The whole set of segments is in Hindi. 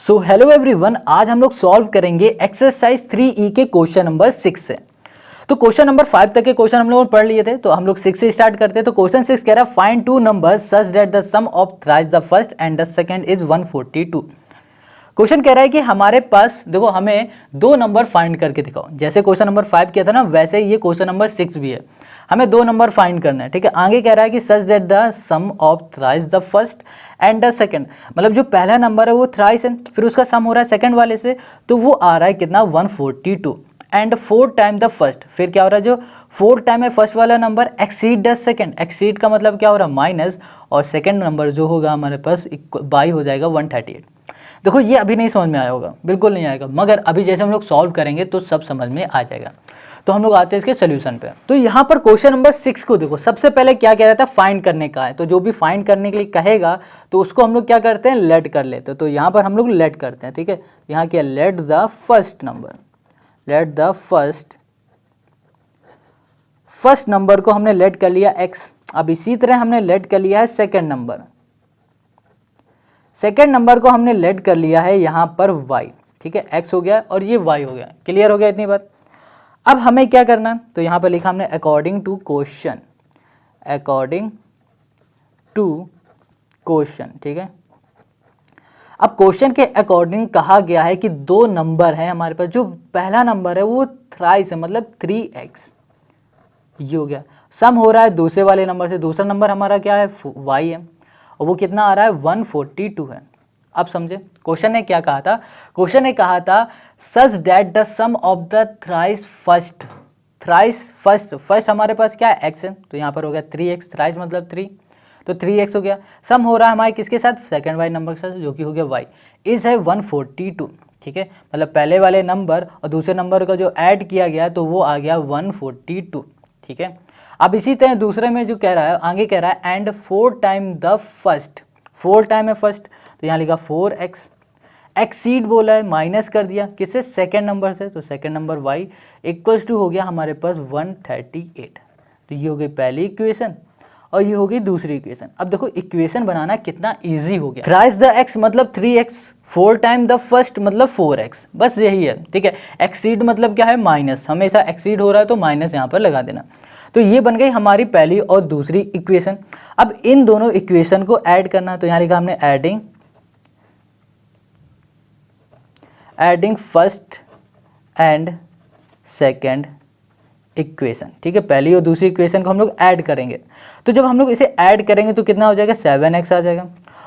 सो हेलो एवरीवन, आज हम लोग सॉल्व करेंगे एक्सरसाइज 3E के क्वेश्चन नंबर 6 से। तो क्वेश्चन नंबर 5 तक के क्वेश्चन हम लोग पढ़ लिए थे, तो हम लोग 6 से स्टार्ट करते हैं। तो क्वेश्चन 6 कह रहा है find two numbers such that the sum of thrice the first and the second is 142। Question कह रहा है कि हमारे पास देखो हमें दो नंबर फाइंड करके दिखाओ। जैसे क्वेश्चन नंबर 5 किया था ना, वैसे ही ये क्वेश्चन नंबर 6 भी है। हमें दो नंबर फाइंड करना है, ठीक है। आगे कह रहा है कि such that the sum of thrice the first and the second, मतलब जो पहला नंबर है वो थ्राइस है, फिर उसका सम हो रहा है सेकंड वाले से, तो वो आ रहा है कितना 142 एंड 4 टाइम द फर्स्ट। फिर क्या हो रहा है, जो 4 टाइम है फर्स्ट वाला number exceed the second. Exceed का मतलब क्या हो रहा है माइनस, और सेकंड नंबर जो होगा हमारे पास बाई हो जाएगा 138। देखो ये अभी नहीं समझ में आया होगा, बिल्कुल नहीं आएगा, मगर अभी जैसे हम लोग सॉल्व करेंगे तो सब समझ में आ जाएगा। तो हम लोग आते हैं इसके सोल्यूशन पे। तो यहाँ पर क्वेश्चन नंबर 6 को देखो, सबसे पहले क्या कह रहा था, फाइंड करने का है। तो जो भी फाइंड करने के लिए कहेगा तो उसको हम लोग क्या करते हैं, लेट कर लेते हैं। तो यहाँ पर हम लोग लेट करते हैं, ठीक है। यहाँ क्या, let the first number, let the first number को हमने लेट कर लिया x। अब इसी तरह हमने लेट कर लिया है सेकेंड नंबर, सेकेंड नंबर को हमने लेट कर लिया है यहाँ पर y, ठीक है। x हो गया और ये y हो गया। क्लियर हो गया इतनी बात। अब हमें क्या करना है, तो यहाँ पर लिखा हमने according to question, according to question, ठीक है। अब क्वेश्चन के अकॉर्डिंग कहा गया है कि दो नंबर है हमारे पास। जो पहला नंबर है वो थ्राइस है, मतलब 3x, ये हो गया। सम हो रहा है दूसरे वाले नंबर से, दूसरा नंबर हमारा क्या है, y है, और वो कितना आ रहा है 142 है। अब समझे क्वेश्चन ने क्या कहा था, क्वेश्चन ने कहा था such that the sum of the thrice first, thrice first हमारे पास क्या है x है, तो यहाँ पर हो गया 3x, थ्राइस मतलब 3, तो 3x हो गया। सम हो रहा है हमारे किसके साथ, सेकंड वाले नंबर के साथ, जो कि हो गया y, इज है 142, ठीक है। मतलब पहले वाले नंबर और दूसरे नंबर का जो ऐड किया गया तो वो आ गया 142, ठीक है। अब इसी तरह दूसरे में जो कह रहा है, आगे कह रहा है and 4 time the first, 4 time है फर्स्ट, तो यहाँ लिखा 4x, एक्सीड बोला है, माइनस कर दिया किससे, सेकेंड नंबर से, तो second number y equals to हो गया हमारे पास 138। तो ये हो गई पहली इक्वेशन और ये हो गई दूसरी इक्वेशन। अब देखो इक्वेशन बनाना कितना इजी हो गया। थ्राइस द x मतलब 3x, 4 टाइम द फर्स्ट मतलब 4x, बस यही है, ठीक है। एक्सीड मतलब क्या है, माइनस, हमेशा एक्सीड हो रहा है तो माइनस यहाँ पर लगा देना। तो ये बन गई हमारी पहली और दूसरी इक्वेशन। अब इन दोनों इक्वेशन को ऐड करना, तो यहाँ लिखा हमने adding first and second equation, ठीक है। पहली और दूसरी इक्वेशन को हम लोग ऐड करेंगे। तो जब हम लोग इसे ऐड करेंगे तो कितना हो जाएगा, 7x आ जाएगा,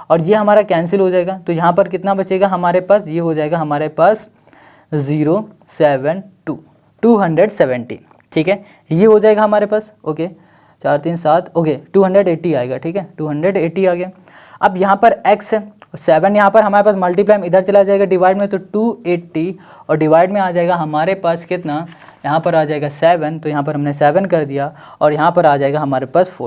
और ये हमारा कैंसिल हो जाएगा। तो यहाँ पर कितना बचेगा हमारे पास, ये हो जाएगा हमारे पास 072 270, ठीक है। ये हो जाएगा हमारे पास, ओके, 4 3 7, ओके 280 आएगा, ठीक है, 280 आ गया। अब यहाँ पर x है, 7 यहाँ पर हमारे पास मल्टीप्लाई इधर चला जाएगा डिवाइड में, तो 280 और डिवाइड में आ जाएगा हमारे पास कितना, यहाँ पर आ जाएगा 7, तो यहाँ पर हमने 7 कर दिया, और यहाँ पर आ जाएगा हमारे पास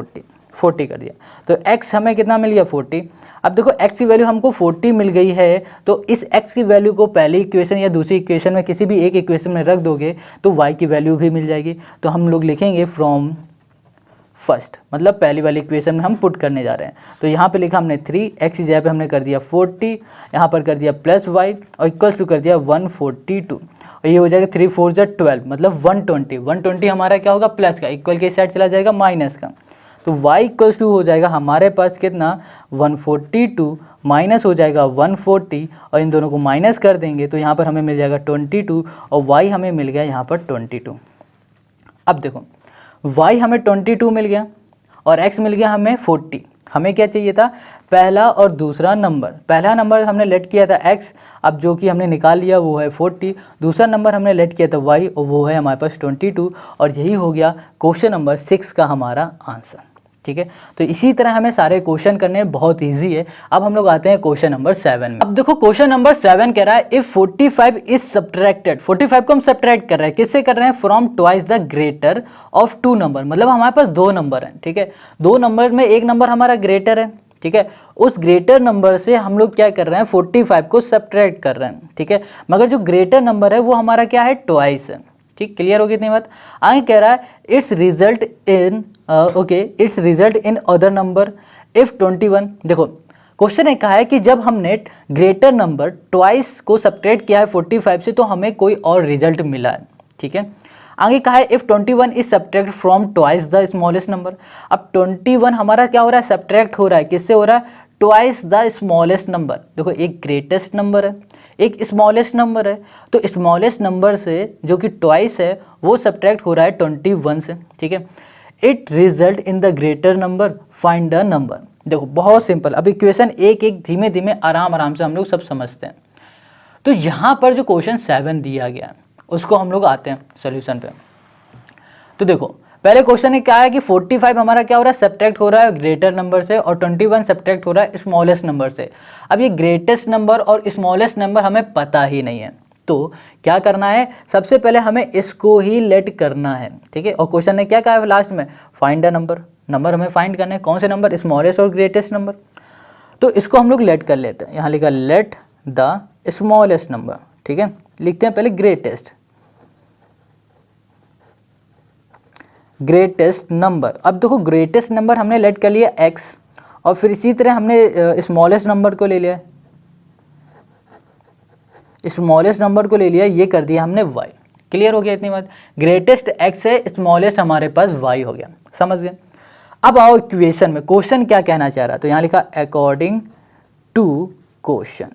40 कर दिया। तो x हमें कितना मिल गया, 40। अब देखो x की वैल्यू हमको 40 मिल गई है, तो इस x की वैल्यू को पहली इक्वेशन या दूसरी इक्वेशन में किसी भी एक इक्वेशन में रख दोगे तो y की वैल्यू भी मिल जाएगी। तो हम लोग लिखेंगे फ्रॉम फर्स्ट, मतलब पहली वाली इक्वेशन में हम पुट करने जा रहे हैं। तो यहाँ पे लिखा हमने 3x की जगह पे हमने कर दिया 40, यहाँ पर कर दिया प्लस y और इक्वल्स टू कर दिया 142, और ये हो जाएगा 3 4 12, मतलब 120 हमारा क्या होगा, प्लस का, इक्वल के साइड चला जाएगा माइनस का। तो y इक्वल्स टू हो जाएगा हमारे पास कितना, 142 माइनस हो जाएगा 140, और इन दोनों को माइनस कर देंगे तो यहाँ पर हमें मिल जाएगा 22, और y हमें मिल गया यहाँ पर 22। अब देखो y हमें 22 मिल गया और x मिल गया हमें 40। हमें क्या चाहिए था, पहला और दूसरा नंबर। पहला नंबर हमने लेट किया था x, अब जो कि हमने निकाल लिया वो है 40। दूसरा नंबर हमने लेट किया था y, और वो है हमारे पास 22, और यही हो गया क्वेश्चन नंबर 6 का हमारा आंसर, ठीक है। तो इसी तरह हमें सारे क्वेश्चन करने बहुत इजी है। अब हम लोग आते हैं क्वेश्चन नंबर 7 में। अब देखो क्वेश्चन नंबर 7 कह रहा है इफ 45 इज सब्ट्रैक्टेड, 45 को हम सब्ट्रैक्ट कर रहे हैं, किससे कर रहे हैं, from twice the greater of 2 number. मतलब हमारे पास दो नंबर हैं, ठीक है। दो नंबर में एक नंबर हमारा ग्रेटर है, ठीक है। उस ग्रेटर नंबर से हम लोग क्या कर रहे हैं, 45 को सब्ट्रैक्ट कर रहे हैं, ठीक है। मगर जो ग्रेटर नंबर है वो हमारा क्या है, ट्वाइस है, ठीक। क्लियर होगी इतनी बात। आगे कह रहा है it's result in its result in other number if 21। देखो क्वेश्चन ने कहा है कि जब हमने ग्रेटर नंबर ट्वाइस को सब्ट्रैक्ट किया है 45 से तो हमें कोई और रिजल्ट मिला है, ठीक है। आगे कहा है if 21 is subtract from twice the smallest number. अब 21 हमारा क्या हो रहा है, सब्ट्रैक्ट हो रहा है, किससे हो रहा है, ट्वाइस द स्मॉलेस्ट नंबर। देखो एक ग्रेटेस्ट नंबर है, एक स्मॉलेस्ट नंबर है, तो स्मॉलेस्ट नंबर से जो कि ट्वाइस है वो सब्ट्रैक्ट हो रहा है 21 से, ठीक है। It result in the greater number, find the number. देखो बहुत सिंपल, अब इक्वेशन एक एक धीमे धीमे आराम से हम लोग सब समझते हैं। तो यहाँ पर जो क्वेश्चन 7 दिया गया है उसको हम लोग आते हैं सोल्यूशन पे। तो देखो पहले क्वेश्चन में क्या है कि 45 हमारा क्या हो रहा है, सब्ट्रैक्ट हो रहा है ग्रेटर नंबर से, और 21 सब्ट्रैक्ट हो रहा है स्मॉलेस्ट नंबर से। अब ये ग्रेटेस्ट नंबर और स्मॉलेस्ट नंबर हमें पता ही नहीं है, तो क्या करना है, सबसे पहले हमें इसको ही लेट करना है, ठीक है। और क्वेश्चन ने क्या कहा है लास्ट में, फाइंड द नंबर। नंबर हमें फाइंड करना है, कौन से नंबर, स्मॉलेस्ट और ग्रेटेस्ट नंबर। तो इसको हम लोग लेट कर लेते हैं, यहाँ लिखा लेट द स्मॉलेस्ट नंबर, ठीक है। लिखते हैं पहले ग्रेटेस्ट नंबर। अब देखो ग्रेटेस्ट नंबर हमने लेट कर लिया x, और फिर इसी तरह हमने स्मॉलेस्ट नंबर को ले लिया, स्मॉलेस्ट नंबर को ले लिया, ये कर दिया हमने y। क्लियर हो गया इतनी बात, ग्रेटेस्ट x है, स्मॉलेस्ट हमारे पास y हो गया, समझ गए। अब आओ इक्वेशन में, क्वेश्चन क्या कहना चाह रहा है, तो यहाँ लिखा अकॉर्डिंग टू क्वेश्चन।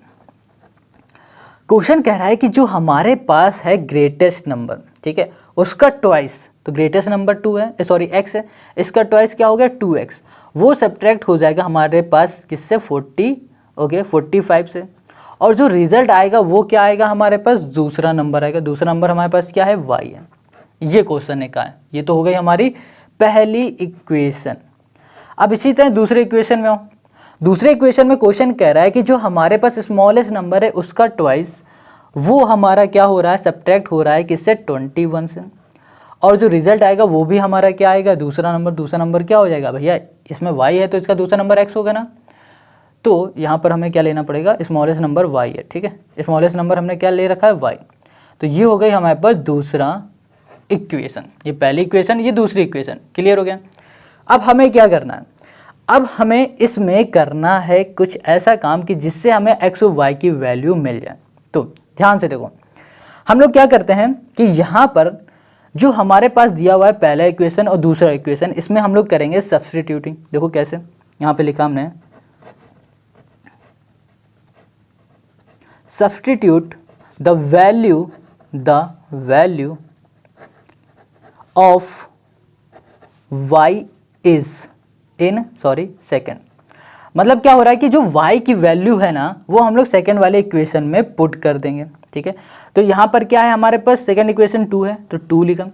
क्वेश्चन कह रहा है कि जो हमारे पास है ग्रेटेस्ट नंबर, ठीक है, उसका ट्वाइस, तो ग्रेटेस्ट नंबर 2 है, सॉरी x है, इसका ट्वाइस क्या हो गया 2x, वो सब्ट्रैक्ट हो जाएगा हमारे पास किससे, 45 से, और जो रिजल्ट आएगा वो क्या आएगा हमारे पास, दूसरा नंबर आएगा। दूसरा नंबर हमारे पास क्या है, y है। ये क्वेश्चन ने कहा है, ये तो हो गई हमारी पहली इक्वेशन। अब इसी तरह दूसरे इक्वेशन में हो, दूसरे इक्वेशन में क्वेश्चन कह रहा है कि जो हमारे पास स्मॉलेस्ट नंबर है उसका ट्वाइस, वो हमारा क्या हो रहा है, सब्ट्रैक्ट हो रहा है किससे, 21 से, और जो रिजल्ट आएगा वो भी हमारा क्या आएगा, दूसरा नंबर। दूसरा नंबर क्या हो जाएगा भैया, इसमें y है तो इसका दूसरा नंबर x होगा ना, तो यहाँ पर हमें क्या लेना पड़ेगा, स्मॉलेस्ट नंबर y है, ठीक है। स्मॉलेस्ट नंबर हमने क्या ले रखा है, y। तो ये हो गई हमारे पास दूसरा इक्वेशन, ये पहली इक्वेशन, ये दूसरी इक्वेशन। क्लियर हो गया। अब हमें क्या करना है, अब हमें इसमें करना है कुछ ऐसा काम कि जिससे हमें x और y की वैल्यू मिल जाए। तो ध्यान से देखो, हम लोग क्या करते हैं कि यहाँ पर जो हमारे पास दिया हुआ है पहला इक्वेशन और दूसरा इक्वेशन, इसमें हम लोग करेंगे सब्स्टिट्यूटिंग। देखो कैसे, यहाँ पे लिखा हमने substitute the value of y is in second. मतलब क्या हो रहा है कि जो y की वैल्यू है ना वो हम लोग सेकेंड वाले इक्वेशन में पुट कर देंगे, ठीक है। तो यहाँ पर क्या है हमारे पास, सेकेंड इक्वेशन 2 है तो 2 लिखा,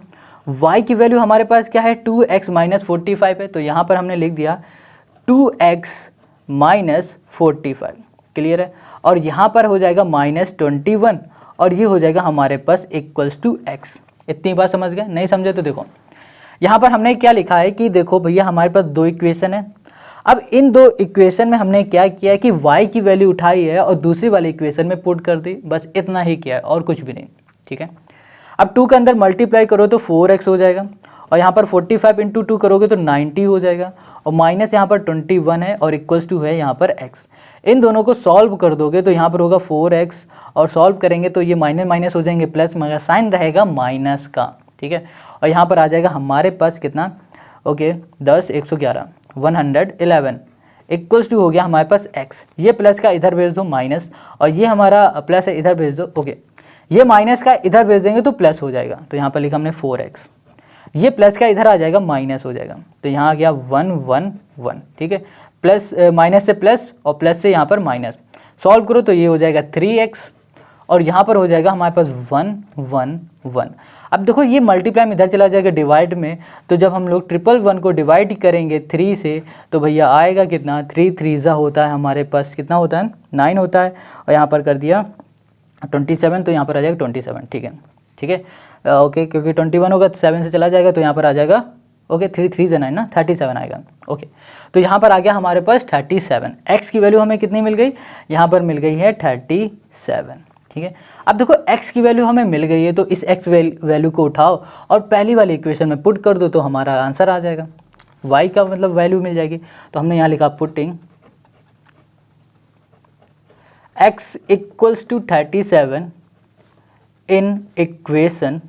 y की वैल्यू हमारे पास क्या है 2x माइनस 45 है, तो यहाँ पर हमने लिख दिया 2x माइनस 45। क्लियर है। और यहाँ पर हो जाएगा -21 और ये हो जाएगा हमारे पास इक्वल्स टू x। इतनी बात समझ गए, नहीं समझे तो देखो यहाँ पर हमने क्या लिखा है कि देखो भैया हमारे पास दो इक्वेशन है। अब इन दो इक्वेशन में हमने क्या किया है कि y की वैल्यू उठाई है और दूसरी वाली इक्वेशन में पुट कर दी, बस इतना ही किया है और कुछ भी नहीं, ठीक है। अब 2 के अंदर मल्टीप्लाई करो तो 4x हो जाएगा, और यहाँ पर 45 इंटू 2 करोगे तो 90 हो जाएगा, और माइनस यहाँ पर 21 है और इक्वल्स टू है यहाँ पर x। इन दोनों को सॉल्व कर दोगे तो यहाँ पर होगा 4x, और सॉल्व करेंगे तो ये माइनस माइनस हो जाएंगे प्लस, मगर साइन रहेगा माइनस का, ठीक है। और यहाँ पर आ जाएगा हमारे पास कितना, ओके 10 111 111 इक्वल्स टू हो गया हमारे पास x। ये प्लस का इधर भेज दो माइनस, और ये हमारा प्लस है इधर भेज दो, ओके ये माइनस का इधर भेज देंगे तो प्लस हो जाएगा, तो यहाँ पर लिखा हमने 4x। ये प्लस का इधर आ जाएगा माइनस हो जाएगा, तो यहाँ आ गया 111, ठीक है। प्लस माइनस से प्लस और प्लस से यहाँ पर माइनस, सॉल्व करो तो ये हो जाएगा 3x, और यहाँ पर हो जाएगा हमारे पास 111। अब देखो ये मल्टीप्लाई में इधर चला जाएगा डिवाइड में, तो जब हम लोग 111 को डिवाइड करेंगे 3 से तो भैया आएगा कितना, 3 3 होता है हमारे पास, कितना होता है 9 होता है, और यहाँ पर कर दिया 27, तो यहाँ पर आ जाएगा 27, ठीक है, ठीक है, ओके। क्योंकि 21 होगा 7 से चला जाएगा तो यहाँ पर आ जाएगा, ओके 3 3 9 ना 37 आएगा, ओके। तो यहाँ पर आ गया हमारे पास 37। x की वैल्यू हमें कितनी मिल गई, यहाँ पर मिल गई है 37, ठीक है। अब देखो x की वैल्यू हमें मिल गई है, तो इस x वैल्यू को उठाओ और पहली वाली इक्वेशन में पुट कर दो तो हमारा आंसर आ जाएगा, y का मतलब वैल्यू मिल जाएगी। तो हमने यहाँ लिखा putting x equals to 37 in equation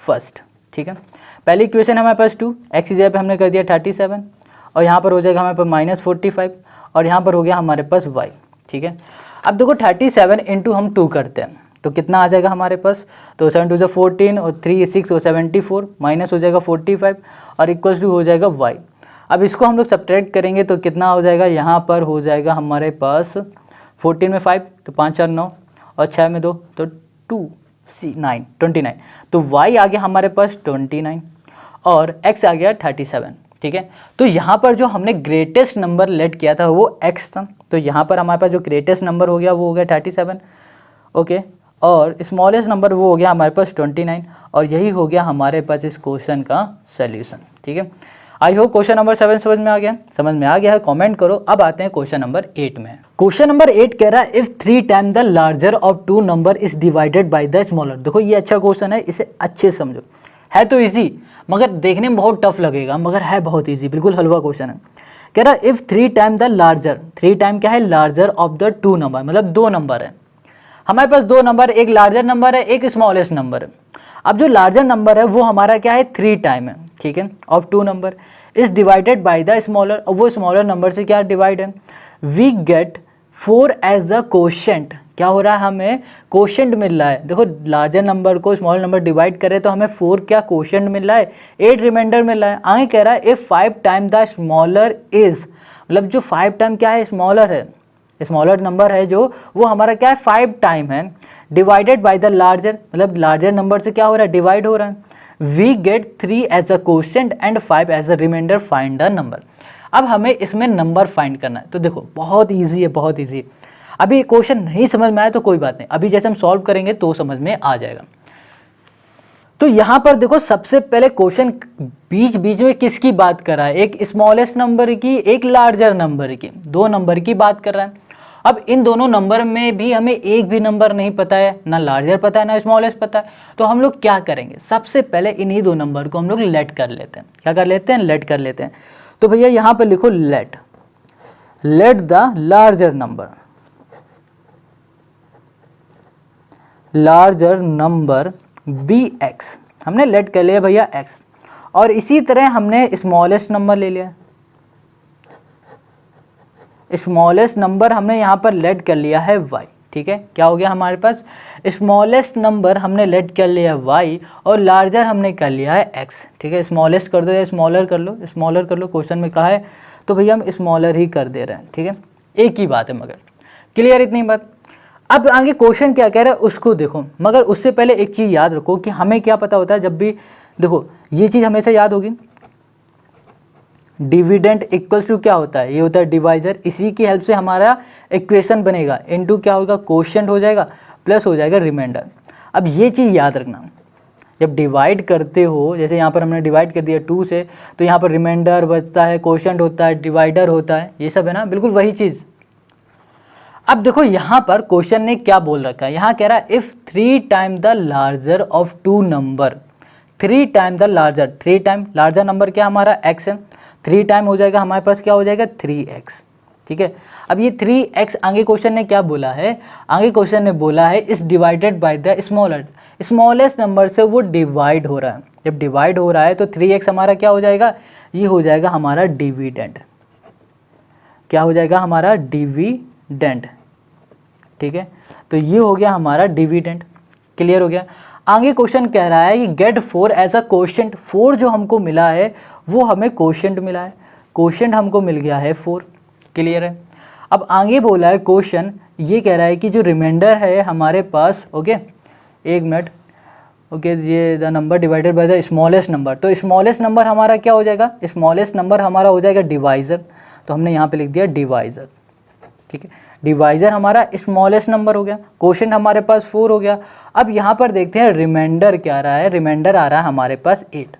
first. ठीक है, पहली इक्वेशन हमारे पास 2, x की जगह पे हमने कर दिया 37 और यहाँ पर हो जाएगा हमारे पास -45 और यहाँ पर हो गया हमारे पास y। ठीक है, अब देखो 37 इंटू हम 2 करते हैं तो कितना आ जाएगा हमारे पास, तो 7 2 14 और 3 6 और 74 माइनस हो जाएगा 45 और इक्वल्स टू हो जाएगा y। अब इसको हम लोग सब्ट्रैक्ट करेंगे तो कितना हो जाएगा, यहाँ पर हो जाएगा हमारे पास 14 में 5 तो 5 4 9 और 6 में 2 तो 2 9 29, तो y आ गया हमारे पास 29 और x आ गया 37। ठीक है, तो यहाँ पर जो हमने ग्रेटेस्ट नंबर लेट किया था वो x था, तो यहाँ पर हमारे पास जो ग्रेटेस्ट नंबर हो गया वो हो गया 37। ओके, और स्मॉलेस्ट नंबर वो हो गया हमारे पास 29 और यही हो गया हमारे पास इस क्वेश्चन का सॉल्यूशन। ठीक है, आई होप क्वेश्चन नंबर 7 समझ में आ गया। समझ में आ गया है कमेंट करो। अब आते हैं क्वेश्चन नंबर 8 में। क्वेश्चन नंबर 8 कह रहा है if 3 time the larger of 2 number is divided by the smaller. देखो ये अच्छा क्वेश्चन है, इसे अच्छे से समझो। है तो इजी मगर देखने में बहुत टफ लगेगा, मगर है बहुत इजी, बिल्कुल हलवा क्वेश्चन है। कह रहा है if 3 time the larger, 3 time क्या है, लार्जर ऑफ द 2 नंबर, मतलब 2 नंबर है हमारे पास, 2 नंबर, एक लार्जर नंबर है एक स्मॉलेस्ट नंबर है। अब जो लार्जर नंबर है वो हमारा क्या है 3 टाइम है। ठीक है, of 2 number is divided by the smaller, और वो स्मॉलर नंबर से क्या डिवाइड है, we get 4 as the quotient. क्या हो रहा है, हमें कोशेंट मिल रहा है। देखो लार्जर नंबर को स्मॉलर नंबर डिवाइड करें तो हमें 4 क्या कोशेंट मिल रहा है, 8 रिमाइंडर मिल रहा है। आगे कह रहा है if 5 time the smaller is, मतलब जो 5 टाइम क्या है स्मॉलर है, स्मॉलर नंबर है जो वो हमारा क्या है 5 टाइम है, डिवाइडेड बाय द लार्जर, मतलब लार्जर नंबर से क्या हो रहा है डिवाइड हो रहा है। We get 3 as a quotient and 5 as a remainder, find the number. अब हमें इसमें नंबर फाइंड करना है। तो देखो बहुत ईजी है, बहुत ईजी। अभी क्वेश्चन नहीं समझ में आया तो कोई बात नहीं, अभी जैसे हम सॉल्व करेंगे तो समझ में आ जाएगा। तो यहाँ पर देखो सबसे पहले क्वेश्चन बीच बीच में किसकी बात कर रहा है, एक स्मॉलेस्ट नंबर की एक लार्जर नंबर की, 2 नंबर की बात कर रहा है। अब इन दोनों नंबर में भी हमें एक भी नंबर नहीं पता है, ना लार्जर पता है ना स्मॉलेस्ट पता है, तो हम लोग क्या करेंगे, सबसे पहले इन्हीं 2 नंबर को हम लोग लेट कर लेते हैं। क्या कर लेते हैं, लेट कर लेते हैं। तो भैया यहाँ पर लिखो let the larger number be x, हमने लेट कर लिया भैया एक्स, और इसी तरह हमने स्मॉलेस्ट नंबर ले लिया, स्मॉलेस्ट नंबर हमने यहाँ पर लेट कर लिया है y। ठीक है, क्या हो गया हमारे पास, स्मॉलेस्ट नंबर हमने लेट कर लिया y और लार्जर हमने कर लिया है x। ठीक है, स्मॉलेस्ट कर दो या स्मॉलर कर लो, स्मॉलर कर लो, क्वेश्चन में कहा है तो भैया हम स्मॉलर ही कर दे रहे हैं। ठीक है, एक ही बात है, मगर क्लियर इतनी बात। अब आगे क्वेश्चन क्या कह रहा है उसको देखो, मगर उससे पहले एक चीज़ याद रखो कि हमें क्या पता होता है जब भी, देखो ये चीज़ हमेशा याद होगी, डिविडेंड इक्वल्स टू क्या होता है, ये होता है डिवाइजर, इसी की हेल्प से हमारा इक्वेशन बनेगा, इनटू क्या होगा कोशेंट हो जाएगा प्लस हो जाएगा रिमाइंडर। अब ये चीज़ याद रखना, जब डिवाइड करते हो, जैसे यहाँ पर हमने डिवाइड कर दिया 2 से, तो यहाँ पर रिमाइंडर बचता है, कोशेंट होता है, डिवाइडर होता है, ये सब है ना, बिल्कुल वही चीज़। अब देखो यहाँ पर क्वेश्चन ने क्या बोल रखा है, यहाँ कह रहा है if 3 time the larger of 2 number, 3 time the larger, 3 time larger number क्या हमारा x है, 3 टाइम हो जाएगा हमारे पास क्या हो जाएगा 3x। ठीक है, अब ये 3x आगे क्वेश्चन ने क्या बोला है, आगे क्वेश्चन ने बोला है इस divided by the smaller, smallest number से वो डिवाइड हो रहा है। जब डिवाइड हो रहा है तो 3x हमारा क्या हो जाएगा, ये हो जाएगा हमारा डिविडेंड, क्या हो जाएगा हमारा डिविडेंड। ठीक है, तो ये हो गया हमारा डिविडेंड, क्लियर हो गया। आगे क्वेश्चन कह रहा है कि गेट 4 एज अ कोशेंट, 4 जो हमको मिला है वो हमें कोशेंट मिला है, कोशेंट हमको मिल गया है 4, क्लियर है। अब आगे बोला है क्वेश्चन, ये कह रहा है कि जो रिमाइंडर है हमारे पास, ओके एक मिनट, ओके ये the number divided by the smallest number, तो स्मॉलेस्ट नंबर हमारा क्या हो जाएगा, स्मॉलेस्ट नंबर हमारा हो जाएगा डिवाइज़र, तो हमने यहाँ पे लिख दिया डिवाइज़र। ठीक है, डिवाइज़र हमारा स्मॉलेस्ट नंबर हो गया, क्वोशेंट हमारे पास 4 हो गया। अब यहाँ पर देखते हैं रिमाइंडर क्या आ रहा है, रिमाइंडर आ रहा है हमारे पास 8,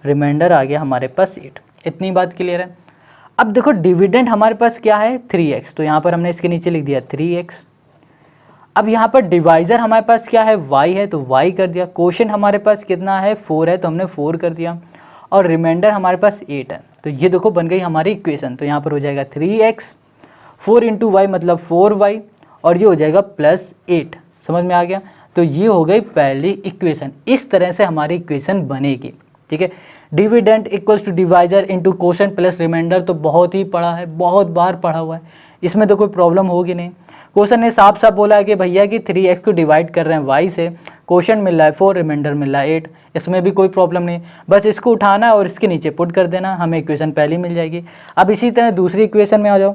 रिमाइंडर आ गया हमारे पास 8, इतनी बात क्लियर है। अब देखो डिविडेंड हमारे पास क्या है 3x, तो यहाँ पर हमने इसके नीचे लिख दिया 3x। अब यहाँ पर डिवाइज़र हमारे पास क्या है y है, तो y कर दिया, क्वोशेंट हमारे पास कितना है 4 है, तो हमने 4 कर दिया, और रिमाइंडर हमारे पास 8 है। तो ये देखो बन गई हमारी इक्वेशन, तो यहाँ पर हो जाएगा 3x, 4 इंटू वाई मतलब 4y, और ये हो जाएगा +8। समझ में आ गया? तो ये हो गई पहली इक्वेशन। इस तरह से हमारी इक्वेशन बनेगी, ठीक है। Dividend equals to divisor into quotient plus remainder तो बहुत ही पढ़ा है, बहुत बार पढ़ा हुआ है, इसमें तो कोई प्रॉब्लम होगी नहीं। क्वेश्चन ने साफ साफ बोला है कि भैया कि 3x को डिवाइड कर रहे हैं y से, कोशेंट मिल रहा है 4, रिमाइंडर मिल रहा है 8, इसमें भी कोई प्रॉब्लम नहीं। बस इसको उठाना है और इसके नीचे पुट कर देना, हमें इक्वेशन पहली मिल जाएगी। अब इसी तरह दूसरी इक्वेशन में आ जाओ।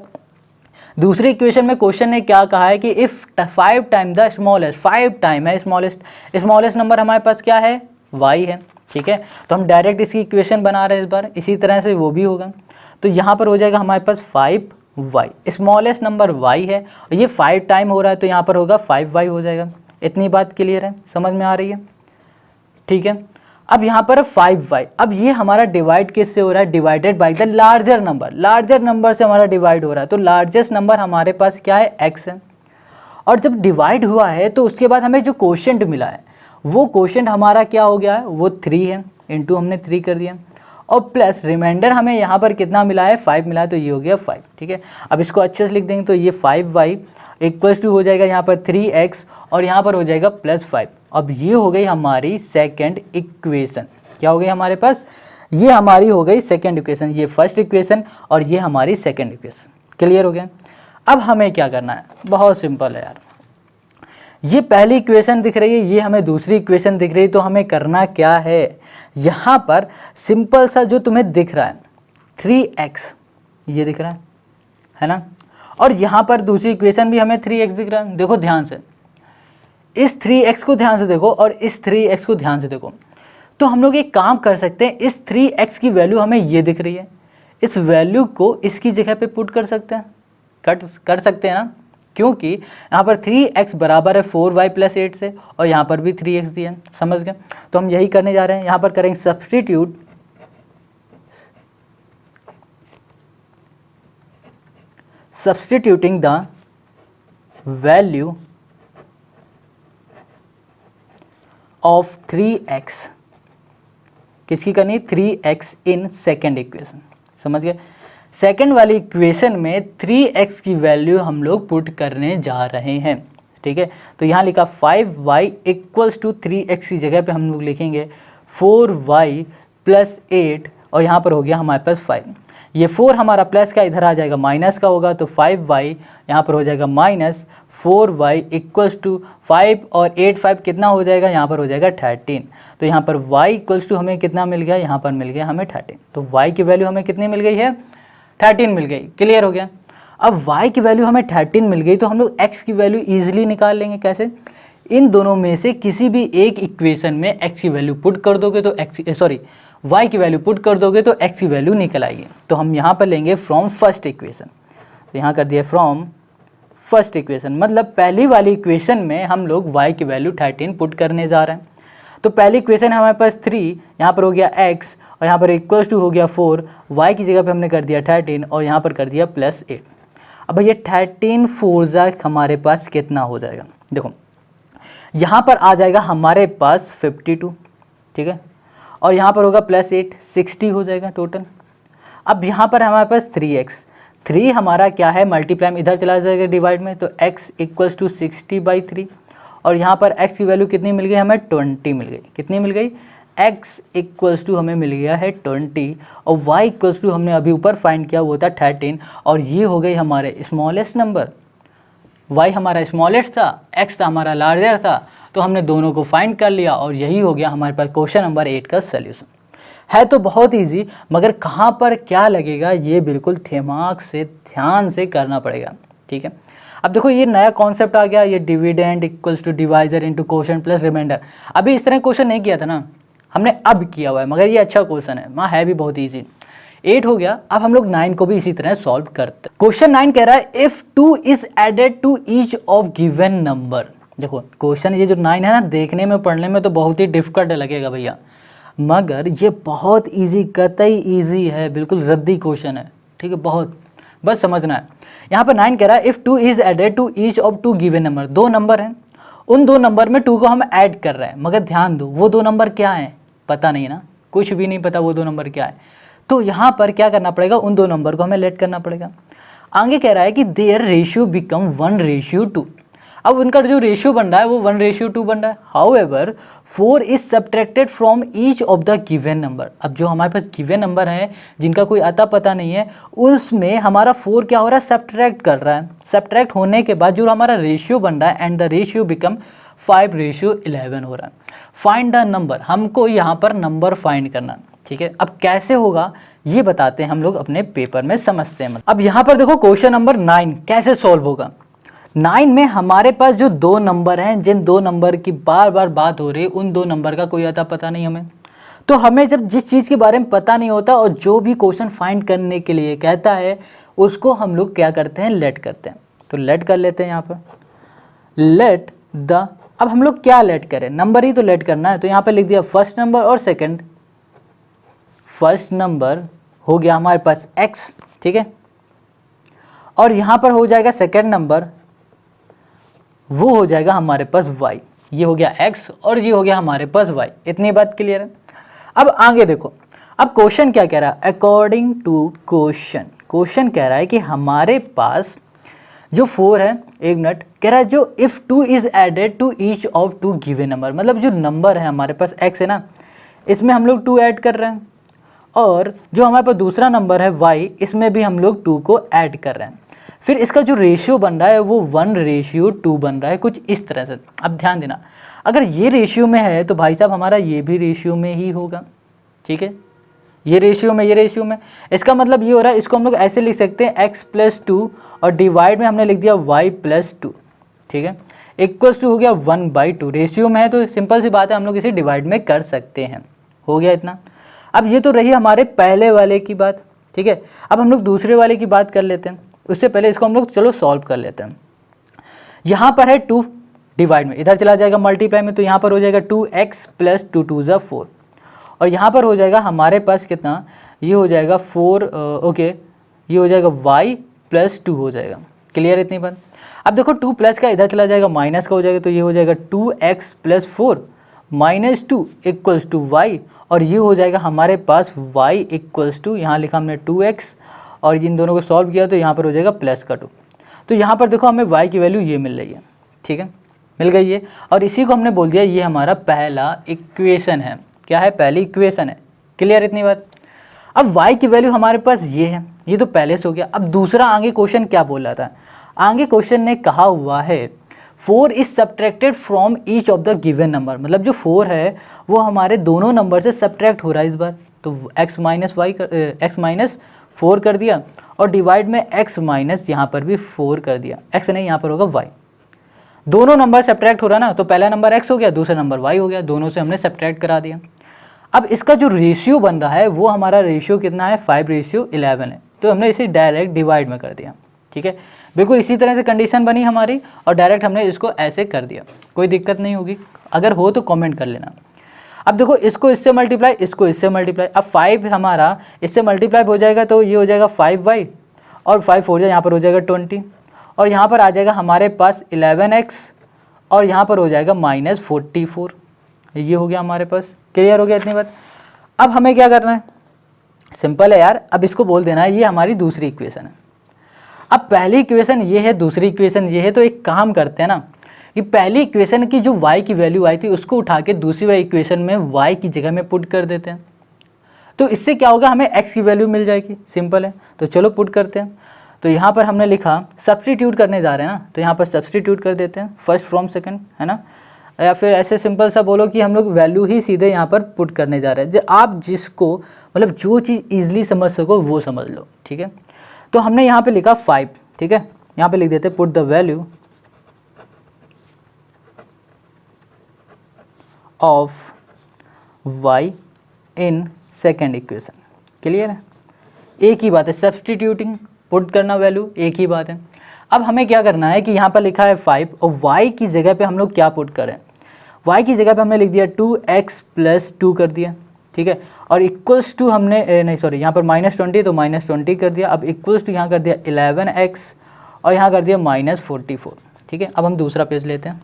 दूसरी इक्वेशन में क्वेश्चन ने क्या कहा है कि if 5 time the smallest, 5 time है स्मॉलेस्ट नंबर हमारे पास क्या है, y है, ठीक है। तो हम डायरेक्ट इसकी इक्वेशन बना रहे हैं इस बार, इसी तरह से वो भी होगा। तो यहाँ पर हो जाएगा हमारे पास 5y, स्मॉलेस्ट नंबर y है, और ये 5 टाइम हो रहा है तो यहाँ पर होगा 5y हो जाएगा। इतनी बात क्लियर है, समझ में आ रही है, ठीक है। अब यहाँ पर 5y, अब ये हमारा डिवाइड किससे हो रहा है, divided by the larger number, larger number से हमारा डिवाइड हो रहा है। तो लार्जेस्ट नंबर हमारे पास क्या है, x है। और जब डिवाइड हुआ है तो उसके बाद हमें जो कोशेंट मिला है वो कोशेंट हमारा क्या हो गया है, वो 3 है, इंटू हमने 3 कर दिया, और प्लस रिमाइंडर हमें यहाँ पर कितना मिला है, 5 मिला है, तो ये हो गया 5, ठीक है। अब इसको अच्छे से लिख देंगे तो ये 5y इक्वल्स टू हो जाएगा यहाँ पर 3x, और यहाँ पर हो जाएगा +5। अब ये हो गई हमारी सेकंड इक्वेशन। क्या हो गई हमारे पास, ये हमारी हो गई सेकंड इक्वेशन, ये फर्स्ट इक्वेशन और ये हमारी सेकंड इक्वेशन। क्लियर हो गया? अब हमें क्या करना है, बहुत सिंपल है यार। ये पहली इक्वेशन दिख रही है, ये हमें दूसरी इक्वेशन दिख रही है, तो हमें करना क्या है, यहाँ पर सिंपल सा जो तुम्हें दिख रहा है 3x, ये दिख रहा है ना, और यहाँ पर दूसरी इक्वेशन भी हमें 3x दिख रहा है। देखो ध्यान से, इस 3x को ध्यान से देखो और इस 3x को ध्यान से देखो। तो हम लोग एक काम कर सकते हैं, इस 3x की वैल्यू हमें ये दिख रही है, इस वैल्यू को इसकी जगह पे पुट कर सकते हैं, कर सकते हैं ना, क्योंकि यहाँ पर 3x बराबर है 4y + 8 से, और यहाँ पर भी 3x दिया है, समझ गए। तो हम यही करने जा रहे हैं, यहाँ पर करेंगे substituting the value of 3x, किसकी करनी, 3x इन सेकेंड इक्वेशन, समझ गए। सेकेंड वाली इक्वेशन में 3x की वैल्यू हम लोग पुट करने जा रहे हैं, ठीक है। तो यहाँ लिखा 5y इक्वल्स टू 3x की जगह पे हम लोग लिखेंगे 4y + 8, और यहाँ पर हो गया हमारे पास 5। ये 4 हमारा प्लस का इधर आ जाएगा माइनस का होगा, तो 5y यहाँ पर हो जाएगा -4y इक्वल्स टू 5 और 8 5 कितना हो जाएगा, यहाँ पर हो जाएगा 13। तो यहाँ पर y इक्वल्स टू हमें कितना मिल गया, यहाँ पर मिल गया हमें 13। तो y की वैल्यू हमें कितनी मिल गई है, 13 मिल गई। क्लियर हो गया? अब y की वैल्यू हमें 13 मिल गई, तो हम लोग x की वैल्यू ईजिली निकाल लेंगे। कैसे, इन दोनों में से किसी भी एक इक्वेशन में x की वैल्यू पुट कर दोगे तो y की वैल्यू पुट कर दोगे तो x की वैल्यू निकल आएगी। तो हम यहाँ पर लेंगे फ्रॉम फर्स्ट इक्वेशन, तो यहाँ कर दिया फ्रॉम फर्स्ट इक्वेशन, मतलब पहली वाली इक्वेशन में हम लोग y की वैल्यू 13 पुट करने जा रहे हैं। तो पहली इक्वेशन हमारे पास 3, यहाँ पर हो गया x, और यहाँ पर इक्वल्स टू हो गया 4, y की जगह पे हमने कर दिया 13, और यहाँ पर कर दिया +8। अब भैया 13 4 हमारे पास कितना हो जाएगा, देखो यहाँ पर आ जाएगा हमारे पास 52, ठीक है, और यहाँ पर होगा +8 60 हो जाएगा टोटल। अब यहाँ पर हमारे पास 3x, 3 हमारा क्या है, मल्टीप्लाई इधर चला जाएगा डिवाइड में, तो x इक्वल्स टू 60/3, और यहाँ पर x की वैल्यू कितनी मिल गई हमें, 20 मिल गई। कितनी मिल गई, x इक्वल्स टू हमें मिल गया है 20, और y इक्वल्स टू हमने अभी ऊपर फाइंड किया वो था 13, और ये हो गई हमारे स्मॉलेस्ट नंबर। y हमारा स्मॉलेस्ट था, x था हमारा लार्जर था, तो हमने दोनों को फाइंड कर लिया, और यही हो गया हमारे पास क्वेश्चन नंबर 8 का सल्यूशन। है तो बहुत इजी, मगर कहाँ पर क्या लगेगा ये बिल्कुल दिमाग से ध्यान से करना पड़ेगा, ठीक है। अब देखो ये नया कॉन्सेप्ट आ गया, ये dividend equals to divisor into quotient plus remainder. अभी इस तरह क्वेश्चन नहीं किया था ना, हमने अब किया हुआ है, मगर ये अच्छा क्वेश्चन है, है भी बहुत ईजी। 8 हो गया, अब हम लोग 9 को भी इसी तरह सॉल्व करते हैं। क्वेश्चन 9 कह रहा है if 2 is added to each of given number. देखो क्वेश्चन ये जो 9 है ना, देखने में पढ़ने में तो बहुत ही डिफिकल्ट लगेगा भैया, मगर ये बहुत इजी, कतई इजी है, बिल्कुल रद्दी क्वेश्चन है, ठीक है, बहुत, बस समझना है। यहाँ पर 9 कह रहा है if 2 is added to each of 2 given number. 2 number हैं, उन 2 नंबर में 2 को हम ऐड कर रहे हैं, मगर ध्यान दो वो 2 नंबर क्या हैं, पता नहीं ना, कुछ भी नहीं पता वो 2 नंबर क्या है। तो यहाँ पर क्या करना पड़ेगा, उन 2 नंबर को हमें लेट करना पड़ेगा। आगे कह रहा है कि देयर रेशियो बिकम 1:2। अब उनका जो रेशियो बन रहा है वो 1:2 बन रहा है। However 4 is subtracted from each of the given number. अब जो हमारे पास गिवन नंबर है जिनका कोई अता पता नहीं है, उसमें हमारा 4 क्या हो रहा है, सब्ट्रैक्ट कर रहा है। सब्ट्रैक्ट होने के बाद जो हमारा रेशियो बन रहा है एंड द रेशियो बिकम 5:11 हो रहा है। फाइंड द नंबर, हमको यहाँ पर नंबर फाइंड करना, ठीक है। अब कैसे होगा ये बताते हैं हम लोग अपने पेपर में, समझते हैं। अब यहाँ पर देखो क्वेश्चन नंबर 9 कैसे सॉल्व होगा। 9 में हमारे पास जो दो नंबर हैं, जिन दो नंबर की बार बार बात हो रही है, उन दो नंबर का कोई अता पता नहीं हमें। तो हमें जब जिस चीज़ के बारे में पता नहीं होता और जो भी क्वेश्चन फाइंड करने के लिए कहता है उसको हम लोग क्या करते हैं, लेट करते हैं। तो लेट कर लेते हैं यहाँ पर, लेट द। अब हम लोग क्या लेट करें, नंबर ही तो लेट करना है। तो यहाँ पर लिख दिया फर्स्ट नंबर और सेकेंड। फर्स्ट नंबर हो गया हमारे पास x, ठीक है, और यहाँ पर हो जाएगा सेकेंड नंबर, वो हो जाएगा हमारे पास y। ये हो गया x और ये हो गया हमारे पास y। इतनी बात क्लियर है। अब आगे देखो, अब क्वेश्चन क्या कह रहा है, अकॉर्डिंग टू क्वेश्चन, क्वेश्चन कह रहा है कि हमारे पास जो 4 है, एक मिनट, कह रहा है जो if 2 is added to each of 2 given number, मतलब जो नंबर है हमारे पास x है ना, इसमें हम लोग 2 ऐड कर रहे हैं, और जो हमारे पास दूसरा नंबर है y, इसमें भी हम लोग 2 को ऐड कर रहे हैं। फिर इसका जो रेशियो बन रहा है वो 1:2 बन रहा है, कुछ इस तरह से। अब ध्यान देना, अगर ये रेशियो में है तो भाई साहब हमारा ये भी रेशियो में ही होगा, ठीक है। ये रेशियो में, ये रेशियो में, इसका मतलब ये हो रहा है, इसको हम लोग ऐसे लिख सकते हैं x+2 और डिवाइड में हमने लिख दिया y+2, ठीक है, इक्वल्स टू हो गया 1/2। रेशियो में है तो सिंपल सी बात है, हम लोग इसे डिवाइड में कर सकते हैं। हो गया इतना। अब ये तो रही हमारे पहले वाले की बात, ठीक है। अब हम लोग दूसरे वाले की बात कर लेते हैं। उससे पहले इसको हम लोग चलो सॉल्व कर लेते हैं। यहाँ पर है 2 डिवाइड में, इधर चला जाएगा मल्टीप्लाई में, तो यहाँ पर हो जाएगा 2x + 2 2 = 4, और यहाँ पर हो जाएगा हमारे पास कितना, ये हो जाएगा 4, ओके, ये हो जाएगा y + 2 हो जाएगा। क्लियर इतनी बात। अब देखो 2 प्लस का इधर चला जाएगा, माइनस का हो जाएगा, तो ये हो जाएगा 2x + 4 - 2 = y, और ये हो जाएगा हमारे पास y = यहाँ लिखा हमने 2x, और इन दोनों को सॉल्व किया तो यहाँ पर हो जाएगा +2। तो यहाँ पर देखो हमें y की वैल्यू ये मिल रही है, ठीक है, मिल गई है, और इसी को हमने बोल दिया ये हमारा पहला इक्वेशन है। क्या है, पहली इक्वेशन है। क्लियर इतनी बात। अब y की वैल्यू हमारे पास ये है, ये तो पहले से हो गया। अब दूसरा आगे क्वेश्चन क्या बोल रहा था, आगे क्वेश्चन ने कहा हुआ है 4 is subtracted from each of the given number, मतलब जो 4 है वो हमारे दोनों नंबर से सब्ट्रैक्ट हो रहा है इस बार। तो x - 4 कर दिया, और डिवाइड में x माइनस यहाँ पर भी 4 कर दिया, x नहीं यहाँ पर होगा y। दोनों नंबर सब्ट्रैक्ट हो रहा ना, तो पहला नंबर x हो गया, दूसरा नंबर y हो गया, दोनों से हमने सब्ट्रैक्ट करा दिया। अब इसका जो रेशियो बन रहा है वो हमारा रेशियो कितना है, 5:11 है, तो हमने इसे डायरेक्ट डिवाइड में कर दिया, ठीक है। बिल्कुल इसी तरह से कंडीशन बनी हमारी, और डायरेक्ट हमने इसको ऐसे कर दिया, कोई दिक्कत नहीं होगी। अगर हो तो कमेंट कर लेना। अब देखो इसको इससे मल्टीप्लाई, इसको इससे मल्टीप्लाई, अब 5 हमारा इससे मल्टीप्लाई हो जाएगा, तो ये हो जाएगा 5y, और 5 हो जाए यहाँ पर हो जाएगा 20, और यहाँ पर आ जाएगा हमारे पास 11x, और यहाँ पर हो जाएगा -44। ये हो गया हमारे पास। क्लियर हो गया इतनी बात। अब हमें क्या करना है, सिंपल है यार, अब इसको बोल देना है ये हमारी दूसरी इक्वेशन है। अब पहली इक्वेशन ये है, दूसरी इक्वेशन ये है, तो एक काम करते हैं ना कि पहली इक्वेशन की जो y की वैल्यू आई थी उसको उठा के दूसरी वाली इक्वेशन में y की जगह में पुट कर देते हैं। तो इससे क्या होगा, हमें x की वैल्यू मिल जाएगी। सिंपल है, तो चलो पुट करते हैं। तो यहाँ पर हमने लिखा सब्सटीट्यूट करने जा रहे हैं ना, तो यहाँ पर सब्सटीट्यूट कर देते हैं, फर्स्ट फ्रॉम सेकंड, है ना, या फिर ऐसे सिंपल सा बोलो कि हम लोग वैल्यू ही सीधे यहाँ पर पुट करने जा रहे हैं। जो आप जिसको मतलब जो चीज़ ईजिली समझ सको वो समझ लो, ठीक है। तो हमने यहाँ पे लिखा 5, ठीक है, यहाँ पे लिख देते put the value of y in second equation. Clear है, एक ही बात है, सब्सटीट्यूटिंग, पुट करना वैल्यू, एक ही बात है। अब हमें क्या करना है कि यहाँ पर लिखा है 5, और y की जगह पे हम लोग क्या पुट करें, y की जगह पे हमने लिख दिया 2x + 2 कर दिया, ठीक है, और इक्वल्स टू हमने नहीं सॉरी यहाँ पर -20, तो -20 कर दिया। अब इक्वल्स टू यहाँ कर दिया 11x, और यहाँ कर दिया -44, ठीक है। अब हम दूसरा पेज लेते हैं।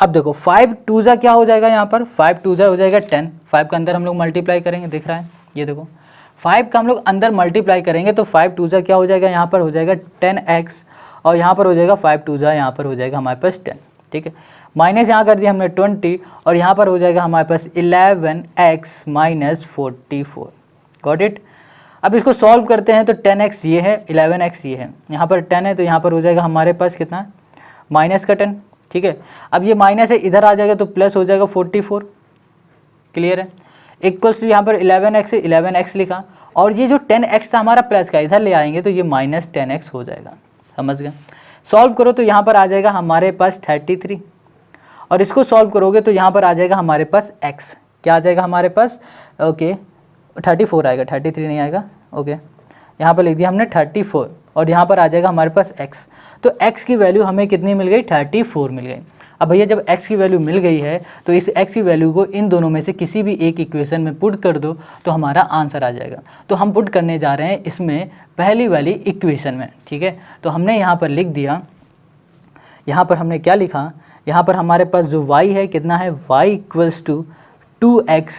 अब देखो 5 2 क्या हो जाएगा, यहाँ पर 5 2 हो जाएगा 10, 5 का अंदर हम लोग मल्टीप्लाई करेंगे, दिख रहा है ये देखो 5 का हम लोग अंदर मल्टीप्लाई करेंगे तो 5 टू ज़ा क्या हो जाएगा, यहाँ पर हो जाएगा 10x और यहाँ पर हो जाएगा 5 टू ज़ा, यहाँ पर हो जाएगा हमारे पास 10, ठीक है। माइनस यहाँ कर दिया हमने 20 और यहाँ पर हो जाएगा हमारे पास 11x माइनस 44, गॉट इट। अब इसको सॉल्व करते हैं तो 10x ये है, 11x ये है, यहाँ पर 10 है तो यहाँ पर हो जाएगा हमारे पास कितना, माइनस का 10, ठीक है। अब ये माइनस है इधर आ जाएगा तो प्लस हो जाएगा 44, क्लियर है। इक्वल्स टू यहाँ पर 11x से 11x लिखा और ये जो 10x था हमारा प्लस का, इधर ले आएंगे तो ये माइनस 10x हो जाएगा, समझ गए। सॉल्व करो तो यहाँ पर आ जाएगा हमारे पास 33 और इसको सॉल्व करोगे तो यहाँ पर आ जाएगा हमारे पास x, क्या आ जाएगा हमारे पास, ओके 34 आएगा, 33 नहीं आएगा, ओके। यहाँ पर लिख दिया हमने 34 और यहाँ पर आ जाएगा हमारे पास x, तो x की वैल्यू हमें कितनी मिल गई, 34 मिल गई। अब भैया जब x की वैल्यू मिल गई है तो इस x की वैल्यू को इन दोनों में से किसी भी एक इक्वेशन में पुट कर दो तो हमारा आंसर आ जाएगा। तो हम पुट करने जा रहे हैं इसमें पहली वाली इक्वेशन में, ठीक है। तो हमने यहाँ पर लिख दिया, यहाँ पर हमने क्या लिखा, यहाँ पर हमारे पास जो y है कितना है, y equals to 2x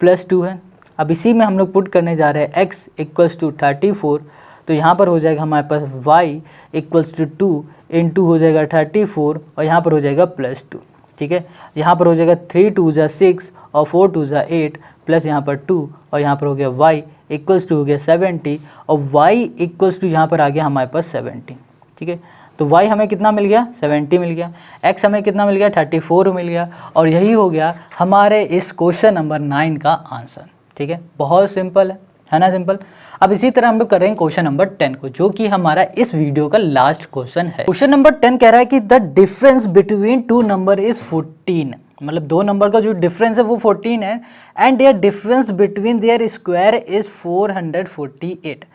plus 2 है। अब इसी में हम लोग पुट करने जा रहे हैं x इक्वल्स टू 34, तो यहाँ पर हो जाएगा हमारे पास y इक्वल्स टू 2 इंटू हो जाएगा 34 और यहाँ पर हो जाएगा प्लस 2, ठीक है। यहाँ पर हो जाएगा 3 टू ज़ा 6 और 4 टू ज़ा 8 प्लस यहाँ पर 2 और यहाँ पर हो गया y इक्वल्स टू हो गया 70 और y इक्वल्स टू यहाँ पर आ गया हमारे पास 70, ठीक है। तो y हमें कितना मिल गया, 70 मिल गया, x हमें कितना मिल गया, 34 मिल गया और यही हो गया हमारे इस क्वेश्चन नंबर 9 का आंसर, ठीक है। बहुत सिंपल है ना, सिंपल। अब इसी तरह हम लोग करेंगे क्वेश्चन नंबर 10 को, जो कि हमारा इस वीडियो का लास्ट क्वेश्चन है। क्वेश्चन नंबर 10 कह रहा है कि the difference between two number is 14, मतलब दो नंबर का जो डिफरेंस है वो 14 है and their difference between their square is 448,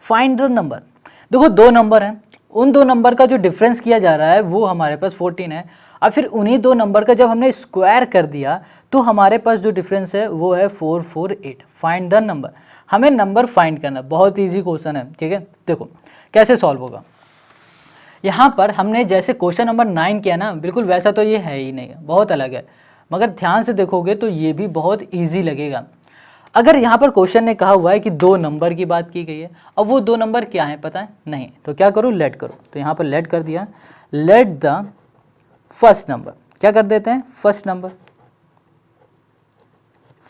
find the number. देखो दो नंबर हैं, उन दो नंबर का जो डिफरेंस किया जा रहा है वो हमारे पास 14 है। अब फिर उन्हीं दो नंबर का जब हमने स्क्वायर कर दिया तो हमारे पास जो डिफरेंस है वो है 448, फाइंड द नंबर। हमें नंबर फाइंड करना, बहुत इजी क्वेश्चन है, ठीक है। देखो कैसे सॉल्व होगा, यहाँ पर हमने जैसे क्वेश्चन नंबर 9 किया ना, बिल्कुल वैसा तो ये है ही नहीं, बहुत अलग है, मगर ध्यान से देखोगे तो ये भी बहुत ईजी लगेगा। अगर यहाँ पर क्वेश्चन ने कहा हुआ है कि दो नंबर की बात की गई है, अब वो दो नंबर क्या है पता है नहीं, तो क्या करो, लेट करो। तो यहाँ पर लेट कर दिया, लेट द फर्स्ट नंबर, क्या कर देते हैं, फर्स्ट नंबर।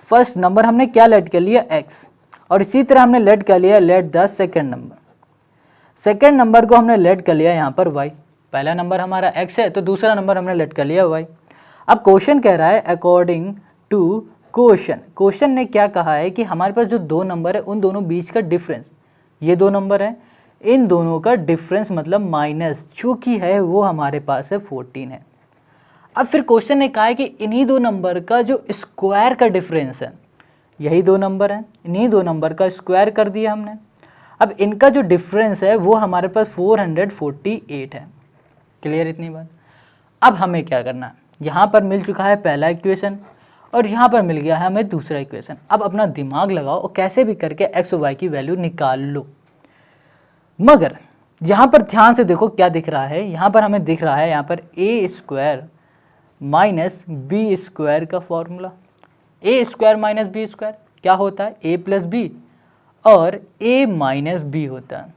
फर्स्ट नंबर हमने क्या लेट कर लिया, x, और इसी तरह हमने लेट कर लिया let the second number. Second number को हमने लेट कर लिया यहाँ पर y, पहला नंबर हमारा x है तो दूसरा नंबर हमने लेट कर लिया y। अब क्वेश्चन कह रहा है अकॉर्डिंग टू क्वेश्चन ने क्या कहा है कि हमारे पास जो दो नंबर है उन दोनों बीच का डिफरेंस, ये दो नंबर है, इन दोनों का डिफरेंस मतलब माइनस जो कि है वो हमारे पास है 14 है। अब फिर क्वेश्चन ने कहा है कि इन्हीं दो नंबर का जो स्क्वायर का डिफरेंस है, यही दो नंबर हैं, इन्हीं दो नंबर का स्क्वायर कर दिया हमने। अब इनका जो डिफरेंस है वो हमारे पास 448 है, क्लियर इतनी बात। अब हमें क्या करना है, यहाँ पर मिल चुका है पहला इक्वेशन और यहाँ पर मिल गया है हमें दूसरा इक्वेशन। अब अपना दिमाग लगाओ और कैसे भी करके x और y की वैल्यू निकाल लो। मगर यहाँ पर ध्यान से देखो क्या दिख रहा है, यहाँ पर हमें दिख रहा है यहाँ पर a square minus B square का formula. A square minus B square क्या होता है, ए प्लस बी और ए माइनस बी होता है,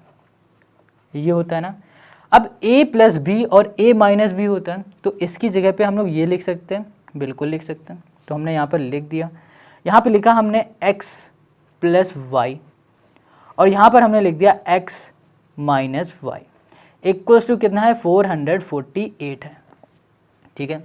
ये होता है ना। अब a प्लस बी और a माइनस बी होता है तो इसकी जगह पे हम लोग ये लिख सकते हैं, बिल्कुल लिख सकते हैं। तो हमने यहाँ पर लिख दिया, यहाँ पे लिखा हमने x प्लस वाई और यहाँ पर हमने लिख दिया x minus y equals to कितना है, 448 है, ठीक है।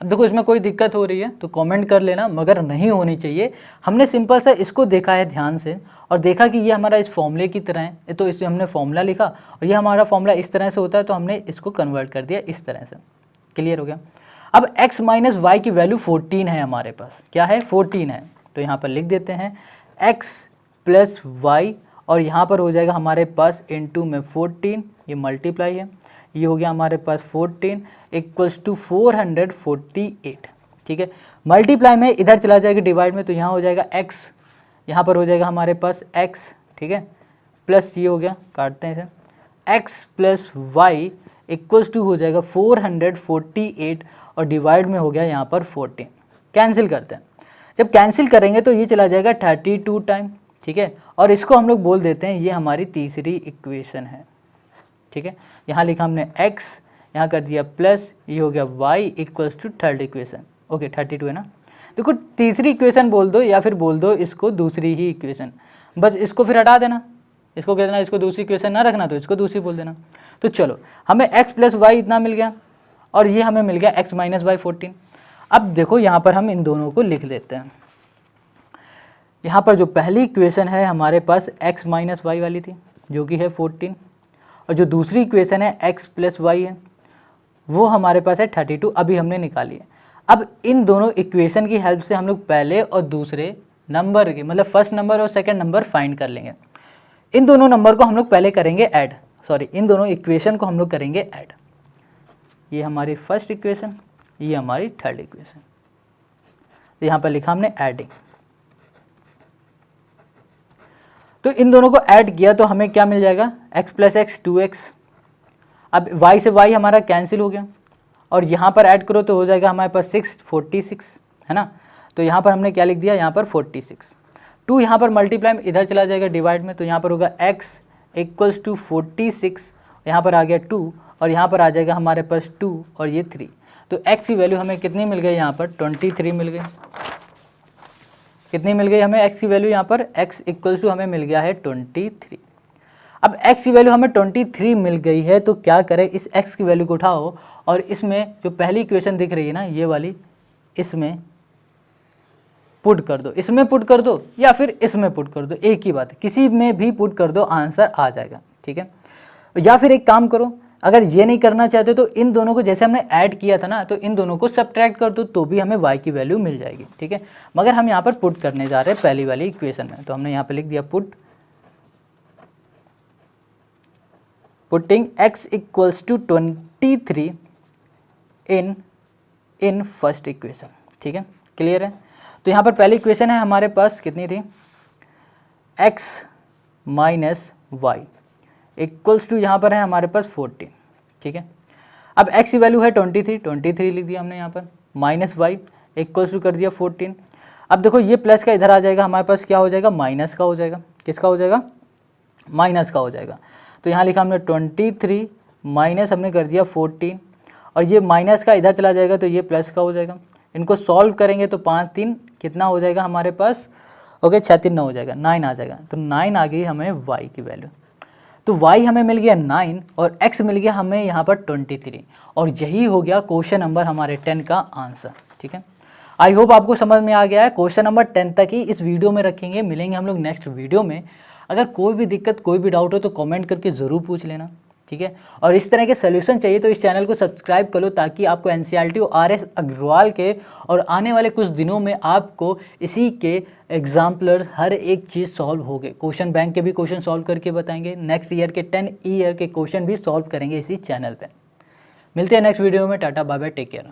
अब देखो इसमें कोई दिक्कत हो रही है तो कमेंट कर लेना, मगर नहीं होनी चाहिए। हमने सिंपल सा इसको देखा है ध्यान से और देखा कि ये हमारा इस फॉर्मूले की तरह है, तो इससे हमने फॉर्मूला लिखा और ये हमारा फॉर्मूला इस तरह से होता है तो हमने इसको कन्वर्ट कर दिया इस तरह से, क्लियर हो गया। अब x माइनस वाई की वैल्यू 14 है हमारे पास, क्या है 14 है, तो यहाँ पर लिख देते हैं x प्लस वाई और यहाँ पर हो जाएगा हमारे पास इनटू में 14, ये मल्टीप्लाई है, ये हो गया हमारे पास 14 इक्वल्स टू 448, ठीक है। मल्टीप्लाई में इधर चला जाएगा डिवाइड में तो यहाँ हो जाएगा x, यहाँ पर हो जाएगा हमारे पास x, ठीक है, प्लस ये हो गया, काटते हैं इसे, x plus y equals to हो जाएगा 448 और डिवाइड में हो गया यहाँ पर 14, कैंसिल करते हैं। जब कैंसिल करेंगे तो ये चला जाएगा 32 टाइम, ठीक है। और इसको हम लोग बोल देते हैं ये हमारी तीसरी इक्वेशन है, ठीक है। यहाँ लिखा हमने x, यहाँ कर दिया प्लस, ये हो गया y equals to third equation, okay 32 है ना। देखो तीसरी इक्वेशन बोल दो या फिर बोल दो इसको दूसरी ही इक्वेशन, बस इसको फिर हटा देना, इसको कह देना इसको दूसरी इक्वेशन ना रखना तो इसको दूसरी बोल देना। तो चलो हमें x प्लस वाई इतना मिल गया और ये हमें मिल गया x माइनस वाई 14। अब देखो यहाँ पर हम इन दोनों को लिख देते हैं। यहाँ पर जो पहली इक्वेशन है हमारे पास x माइनस वाई वाली थी जो कि है 14, और जो दूसरी इक्वेशन है x प्लस वाई है वो हमारे पास है 32, अभी हमने निकाली है। अब इन दोनों इक्वेशन की हेल्प से हम लोग पहले और दूसरे नंबर के मतलब फर्स्ट नंबर और सेकंड नंबर फाइंड कर लेंगे। इन दोनों नंबर को हम लोग पहले करेंगे ऐड, सॉरी इन दोनों इक्वेशन को हम लोग करेंगे ऐड। ये हमारी फर्स्ट इक्वेशन, ये हमारी थर्ड इक्वेशन, तो यहाँ पर लिखा हमने एडिंग। तो इन दोनों को ऐड किया तो हमें क्या मिल जाएगा, x प्लस एक्स 2x। अब y से y हमारा कैंसिल हो गया और यहाँ पर ऐड करो तो हो जाएगा हमारे पास 46 है ना। तो यहाँ पर हमने क्या लिख दिया, यहाँ पर 46। 2 यहाँ पर मल्टीप्लाई इधर चला जाएगा डिवाइड में, तो यहाँ पर होगा x इक्वल्स टू 46, यहाँ पर आ गया 2 और यहाँ पर आ जाएगा हमारे पास 2 और ये 3। तो x की वैल्यू हमें कितनी मिल गई, यहाँ पर 23 मिल गई। कितनी मिल गई हमें x की वैल्यू, यहाँ पर x इक्वल्स टू हमें मिल गया है 23। अब x की वैल्यू हमें 23 मिल गई है तो क्या करें, इस x की वैल्यू को उठाओ और इसमें जो पहली इक्वेशन दिख रही है ना ये वाली, इसमें पुट कर दो, इसमें पुट कर दो या फिर इसमें पुट कर दो, एक ही बात है, किसी में भी पुट कर दो आंसर आ जाएगा, ठीक है। या फिर एक काम करो, अगर ये नहीं करना चाहते तो इन दोनों को जैसे हमने ऐड किया था ना तो इन दोनों को सब्ट्रैक्ट कर दो तो भी हमें y की वैल्यू मिल जाएगी, ठीक है। मगर हम यहाँ पर पुट करने जा रहे हैं पहली वाली इक्वेशन में, तो हमने यहाँ पर लिख दिया putting x equals to 23 in first equation, ठीक है, क्लियर है। तो यहाँ पर पहली इक्वेशन है हमारे पास कितनी थी, x minus y equals to यहाँ पर है हमारे पास 14, ठीक है। अब x की वैल्यू है 23 लिख दिया हमने यहाँ पर, माइनस वाई इक्वल्स टू कर दिया 14। अब देखो ये प्लस का इधर आ जाएगा, हमारे पास क्या हो जाएगा, माइनस का हो जाएगा। किसका हो जाएगा, माइनस का हो जाएगा। तो यहाँ लिखा हमने 23 माइनस हमने कर दिया 14 और ये माइनस का इधर चला जाएगा तो ये प्लस का हो जाएगा। इनको सॉल्व करेंगे तो 5 3 कितना हो जाएगा हमारे पास, ओके 6 3 9 हो जाएगा, 9 आ जाएगा। तो 9 आ गई हमें y की वैल्यू। तो y हमें मिल गया 9 और x मिल गया हमें यहाँ पर 23 और यही हो गया क्वेश्चन नंबर हमारे 10 का आंसर, ठीक है। आई होप आपको समझ में आ गया है। क्वेश्चन नंबर 10 तक ही इस वीडियो में रखेंगे, मिलेंगे हम लोग नेक्स्ट वीडियो में। अगर कोई भी दिक्कत कोई भी डाउट हो तो कमेंट करके ज़रूर पूछ लेना, ठीक है। और इस तरह के सोल्यूशन चाहिए तो इस चैनल को सब्सक्राइब कर लो ताकि आपको एनसीईआरटी और RS अग्रवाल के और आने वाले कुछ दिनों में आपको इसी के एग्जाम्पलर्स हर एक चीज़ सॉल्व हो गए। क्वेश्चन बैंक के भी क्वेश्चन सॉल्व करके बताएंगे, नेक्स्ट ईयर के 10 ईयर के क्वेश्चन भी सॉल्व करेंगे इसी चैनल पर। मिलते हैं नेक्स्ट वीडियो में, tata bye bye, take care.